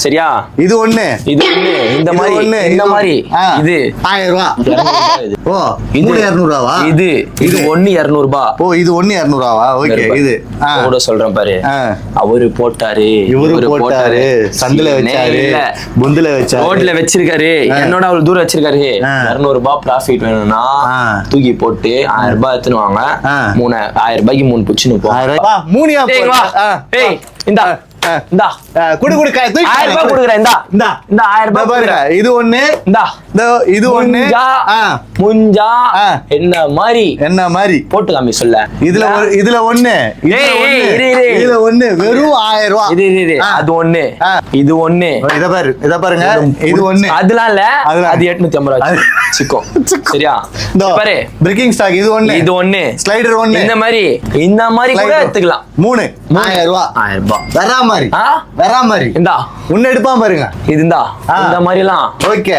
சரியா? இது ஒண்ணு, இது ஒண்ணு, இந்த இது மாதிரி ஒண்ணு, இந்த மாதிரி இது 1000 ரூபாய். 200 இது. ஓ இது 200 ரூபாவா? இது இது ஒண்ணு 200 ரூபாய். ஓ இது ஒண்ணு 200 ரூபாவா? ஓகே. இது கூட சொல்றேன் பாரு. அவரு போட்டாரு, இவரு போட்டாரு, சந்தில வச்சாரு, புந்துல வச்சாரு, ரோட்ல வச்சிருக்காரு, என்னோட அவ்வளவு தூரம் வச்சிருக்காரு. 200 ரூபாய் ப்ராஃபிட் வேணும்னா தூக்கி போட்டு 1000 ரூபாய் எடுத்துன்னு வாங்க. 1000 ரூபாய்க்கு 3 புச்சுன்னு போ. 3 ஏய் இந்தா இந்தா குடு 1000 ரூபாய் குடுக்குறேன். இந்தா இந்தா இந்த 1000 ரூபாய் பாருங்க. இது ஒண்ணு, இந்தா இது ஒண்ணு. முஞ்சா என்ன மாதிரி போட்டு காமி சொல்ல. இதுல ஒண்ணு, இதுல ஒண்ணு வெறும் 1000 ரூபாய். அது ஒண்ணு, இது ஒண்ணு. இத பாருங்க. இது ஒண்ணு, அதெல்லாம் இல்ல, அது 850 ரூபாய் சிக்கோ. சரியா? பாரு பிரேக்கிங் ஸ்டாக். இது ஒண்ணு, இது ஒண்ணு. ஸ்லைடர் ஒண்ணு. இந்த மாதிரி கூட எடுத்துக்கலாம். 3 1000 ரூபாய். 1000 ரூபாய் வரா மாதிரி இந்தா ஒண்ணு எடுப்பான் பாருங்க. இது இந்தா இந்த மாதிரி எல்லாம். ஓகே.